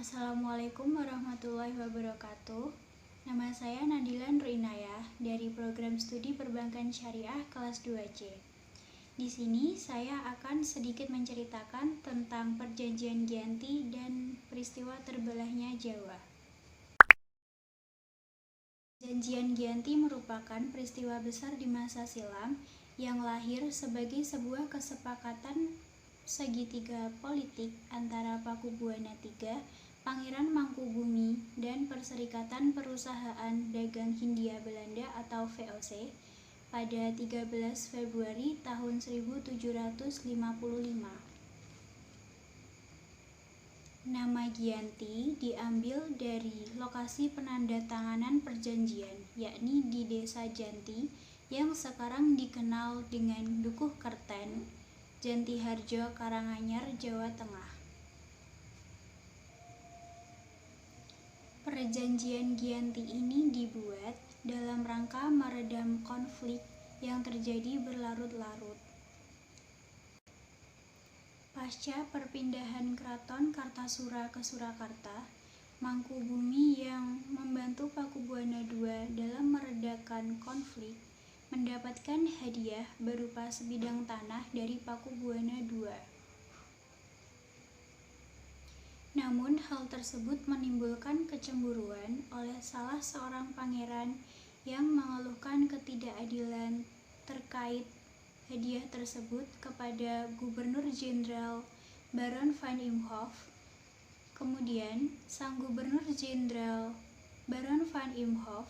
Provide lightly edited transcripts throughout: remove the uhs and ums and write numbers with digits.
Assalamualaikum warahmatullahi wabarakatuh. Nama saya Nadila Nurrinayah dari Program Studi Perbankan Syariah kelas 2C. Di sini saya akan sedikit menceritakan tentang Perjanjian Giyanti dan peristiwa terbelahnya Jawa. Perjanjian Giyanti merupakan peristiwa besar di masa silam yang lahir sebagai sebuah kesepakatan segitiga politik antara Pakubuwana III, Pangeran Mangkubumi, dan Perserikatan Perusahaan Dagang Hindia Belanda atau VOC pada 13 Februari tahun 1755. Nama Giyanti diambil dari lokasi penandatanganan perjanjian, yakni di Desa Janti yang sekarang dikenal dengan Dukuh Kerten, Jantiharjo, Karanganyar, Jawa Tengah. Perjanjian Giyanti ini dibuat dalam rangka meredam konflik yang terjadi berlarut-larut. Pasca perpindahan Keraton Kartasura ke Surakarta, Mangkubumi yang membantu Pakubuwana II dalam meredakan konflik mendapatkan hadiah berupa sebidang tanah dari Pakubuwana II. Namun hal tersebut menimbulkan kecemburuan oleh salah seorang pangeran yang mengeluhkan ketidakadilan terkait hadiah tersebut kepada Gubernur Jenderal Baron van Imhoff. Kemudian, sang Gubernur Jenderal Baron van Imhoff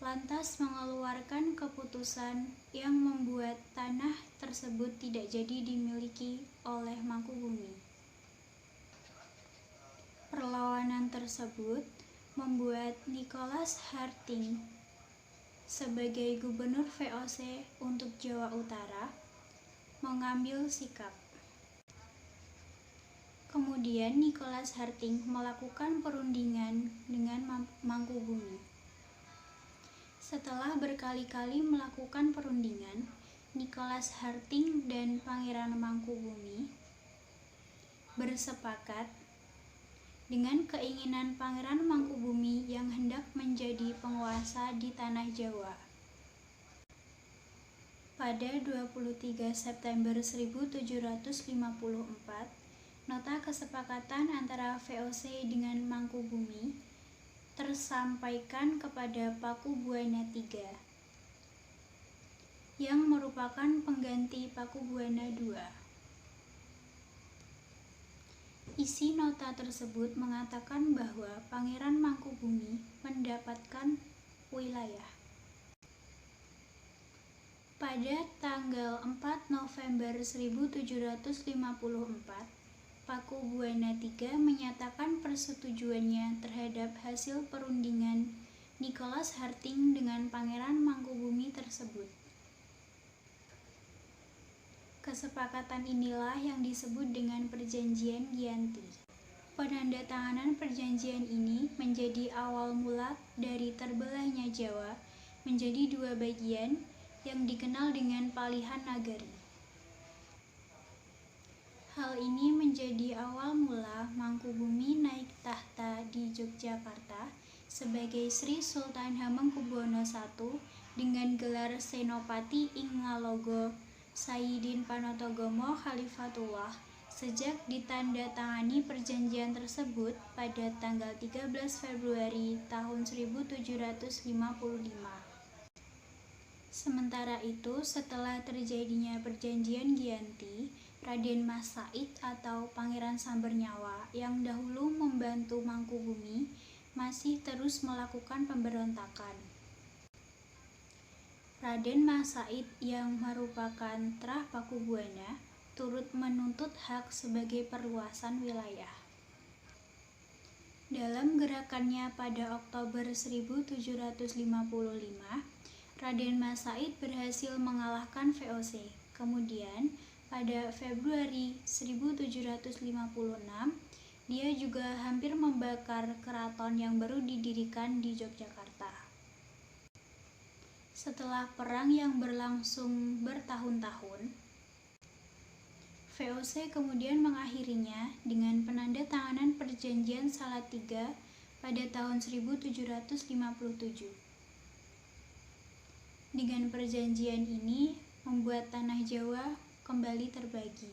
lantas mengeluarkan keputusan yang membuat tanah tersebut tidak jadi dimiliki oleh Mangkubumi. Perlawanan tersebut membuat Nicholas Harting sebagai Gubernur VOC untuk Jawa Utara mengambil sikap. Kemudian Nicholas Harting melakukan perundingan dengan Mangkubumi. Setelah berkali-kali melakukan perundingan, Nicholas Harting dan Pangeran Mangkubumi bersepakat dengan keinginan Pangeran Mangkubumi yang hendak menjadi penguasa di tanah Jawa. Pada 23 September 1754, nota kesepakatan antara VOC dengan Mangkubumi tersampaikan kepada Pakubuwana III, yang merupakan pengganti Pakubuwana II. Isi nota tersebut mengatakan bahwa Pangeran Mangkubumi mendapatkan wilayah. Pada tanggal 4 November 1754, Pakubuwana III menyatakan persetujuannya terhadap hasil perundingan Nicholas Harting dengan Pangeran Mangkubumi tersebut. Kesepakatan inilah yang disebut dengan Perjanjian Giyanti. Penandatanganan perjanjian ini menjadi awal mula dari terbelahnya Jawa menjadi dua bagian yang dikenal dengan Palihan Nagari. Hal ini menjadi awal mula Mangkubumi naik tahta di Yogyakarta sebagai Sri Sultan Hamengkubuwono I dengan gelar Senopati ing Ngalogo Sayyidin Panatagomo Khalifatullah sejak ditandatangani perjanjian tersebut pada tanggal 13 Februari tahun 1755. Sementara itu, setelah terjadinya perjanjian Giyanti, Raden Mas Said atau Pangeran Sambernyawa yang dahulu membantu Mangkubumi masih terus melakukan pemberontakan. Raden Mas Said yang merupakan Trah Pakubuwana turut menuntut hak sebagai perluasan wilayah. Dalam gerakannya pada Oktober 1755, Raden Mas Said berhasil mengalahkan VOC. Kemudian, pada Februari 1756, dia juga hampir membakar keraton yang baru didirikan di Yogyakarta. Setelah perang yang berlangsung bertahun-tahun, VOC kemudian mengakhirinya dengan penandatanganan Perjanjian Salatiga pada tahun 1757. Dengan perjanjian ini membuat tanah Jawa kembali terbagi.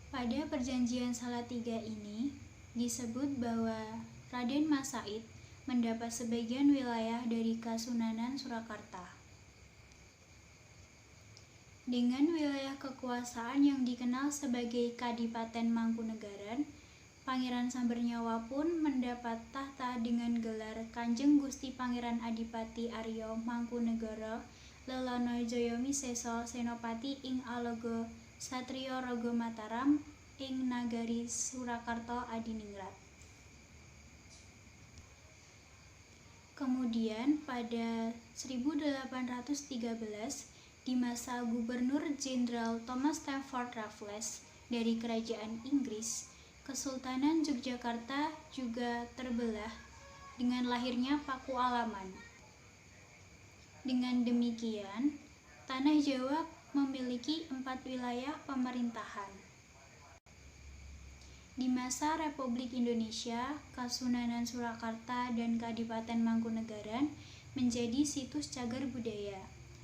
Pada Perjanjian Salatiga ini disebut bahwa Raden Mas Said mendapat sebagian wilayah dari Kasunanan Surakarta. Dengan wilayah kekuasaan yang dikenal sebagai Kadipaten Mangkunegaran, Pangeran Sambernyawa pun mendapat tahta dengan gelar Kanjeng Gusti Pangeran Adipati Arya Mangkunegara Lelono Jayamisesa Senopati ing Alaga Satriya Raga Mataram ing Nagari Surakarta Adiningrat. Kemudian pada 1813 di masa Gubernur Jenderal Thomas Stamford Raffles dari Kerajaan Inggris, Kesultanan Yogyakarta juga terbelah dengan lahirnya Paku Alaman. Dengan demikian, tanah Jawa memiliki 4 wilayah pemerintahan. Di masa Republik Indonesia, Kasunanan Surakarta dan Kadipaten Mangkunegaran menjadi situs cagar budaya.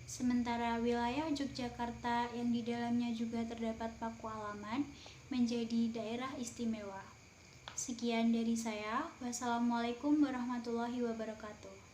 Sementara wilayah Yogyakarta yang di dalamnya juga terdapat Paku Alaman menjadi daerah istimewa. Sekian dari saya. Wassalamualaikum warahmatullahi wabarakatuh.